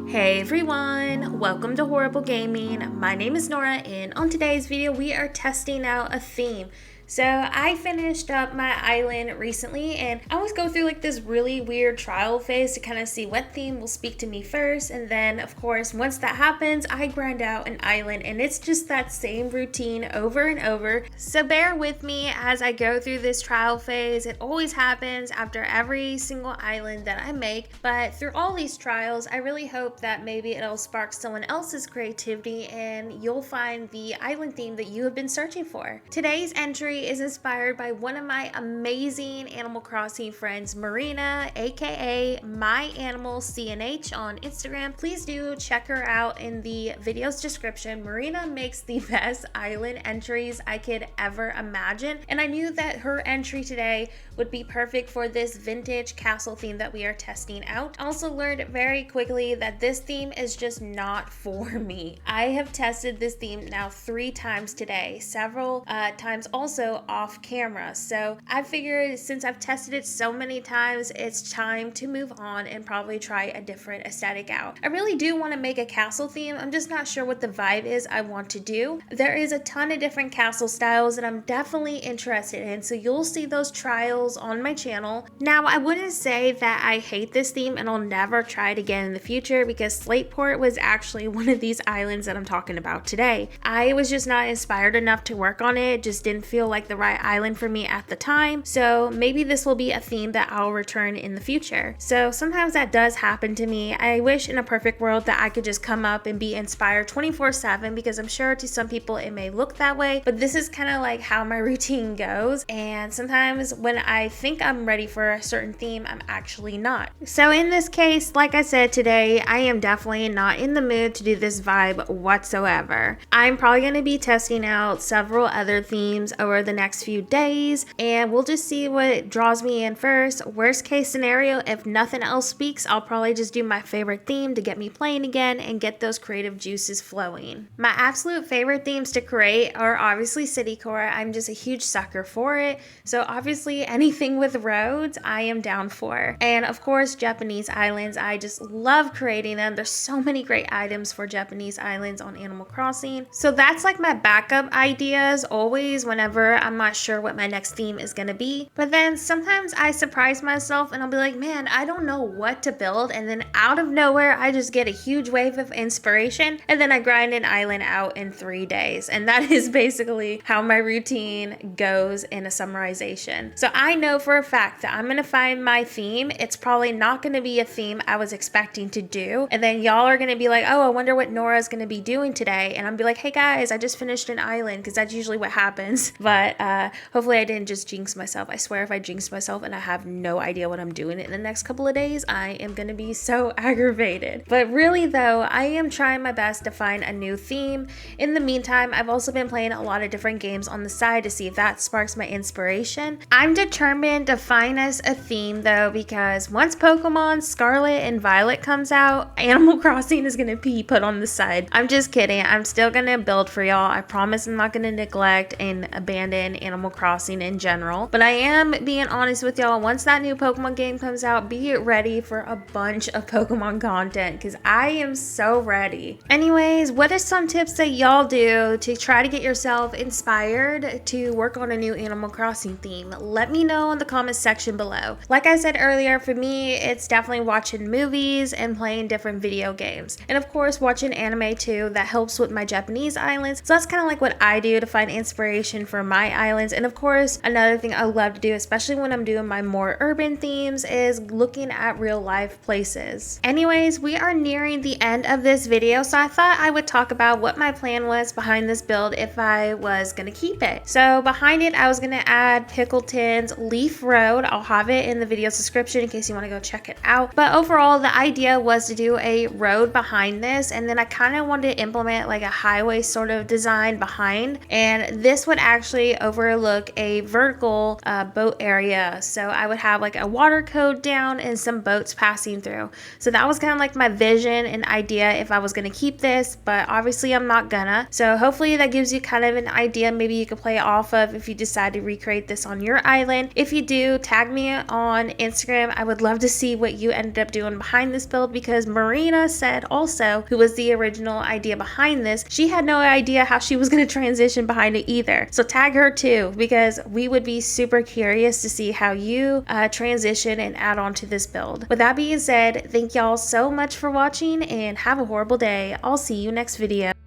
Hey everyone, welcome to Horrible Gaming. My name is Nora, and on today's video we are testing out a theme. So I finished up my island recently, and I always go through like this really weird trial phase to kind of see what theme will speak to me first, and then of course once that happens I grind out an island, and it's just that same routine over and over. So bear with me as I go through this trial phase. It always happens after every single island that I make, but through all these trials I really hope that maybe it'll spark someone else's creativity and you'll find the island theme that you have been searching for. Today's entry is inspired by one of my amazing Animal Crossing friends, Marina, aka my.animalcnh on Instagram. Please do check her out in the video's description. Marina makes the best island entries I could ever imagine, and I knew that her entry today would be perfect for this vintage castle theme that we are testing out. I also learned very quickly that this theme is just not for me. I have tested this theme now 3 times today, several times also off camera. So I figured since I've tested it so many times, it's time to move on and probably try a different aesthetic out. I really do want to make a castle theme. I'm just not sure what the vibe is I want to do. There is a ton of different castle styles that I'm definitely interested in, so you'll see those trials on my channel. Now, I wouldn't say that I hate this theme and I'll never try it again in the future, because Slateport was actually one of these islands that I'm talking about today. I was just not inspired enough to work on it. It just didn't feel like the right island for me at the time, so maybe this will be a theme that I'll return in the future. So sometimes that does happen to me. I wish in a perfect world that I could just come up and be inspired 24/7, because I'm sure to some people it may look that way, but this is kind of like how my routine goes, and sometimes when I think I'm ready for a certain theme, I'm actually not. So in this case, like I said, today I am definitely not in the mood to do this vibe whatsoever. I'm probably going to be testing out several other themes over the next few days, and we'll just see what draws me in first. Worst case scenario, if nothing else speaks, I'll probably just do my favorite theme to get me playing again and get those creative juices flowing. My absolute favorite themes to create are obviously city core. I'm just a huge sucker for it, so obviously anything with roads I am down for. And of course Japanese islands, I just love creating them. There's so many great items for Japanese islands on Animal Crossing, so that's like my backup ideas always whenever I'm not sure what my next theme is gonna be. But then sometimes I surprise myself and I'll be like, man, I don't know what to build, and then out of nowhere I just get a huge wave of inspiration, and then I grind an island out in 3 days. And that is basically how my routine goes in a summarization. So I know for a fact that I'm gonna find my theme. It's probably not gonna be a theme I was expecting to do, and then y'all are gonna be like, oh, I wonder what Nora's gonna be doing today, and I'm be like, hey guys, I just finished an island, because that's usually what happens. But hopefully I didn't just jinx myself. I swear if I jinx myself and I have no idea what I'm doing in the next couple of days, I am gonna be so aggravated. But really though, I am trying my best to find a new theme. In the meantime, I've also been playing a lot of different games on the side to see if that sparks my inspiration. I'm determined to find us a theme though, because once Pokemon Scarlet and Violet comes out, Animal Crossing is gonna be put on the side. I'm just kidding. I'm still gonna build for y'all. I promise I'm not gonna neglect and abandon Animal Crossing in general, but I am being honest with y'all. Once that new Pokemon game comes out, be ready for a bunch of Pokemon content, because I am so ready. Anyways, what are some tips that y'all do to try to get yourself inspired to work on a new Animal Crossing theme? Let me know in the comments section below. Like I said earlier, for me it's definitely watching movies and playing different video games, and of course watching anime too. That helps with my Japanese islands, so that's kind of like what I do to find inspiration for my islands. And of course another thing I love to do, especially when I'm doing my more urban themes, is looking at real life places. Anyways, we are nearing the end of this video, so I thought I would talk about what my plan was behind this build if I was gonna keep it. So behind it I was gonna add Pickleton's Leaf Road. I'll have it in the video's description in case you want to go check it out. But overall the idea was to do a road behind this, and then I kind of wanted to implement like a highway sort of design behind, and this would actually actually overlook a vertical boat area. So I would have like a water code down and some boats passing through. So that was kind of like my vision and idea if I was going to keep this, but obviously I'm not gonna. So hopefully that gives you kind of an idea maybe you could play off of if you decide to recreate this on your island. If you do, tag me on Instagram. I would love to see what you ended up doing behind this build, because Marina said also, who was the original idea behind this, she had no idea how she was going to transition behind it either. So tag her too, because we would be super curious to see how you transition and add on to this build. With that being said, thank y'all so much for watching and have a horrible day. I'll see you next video.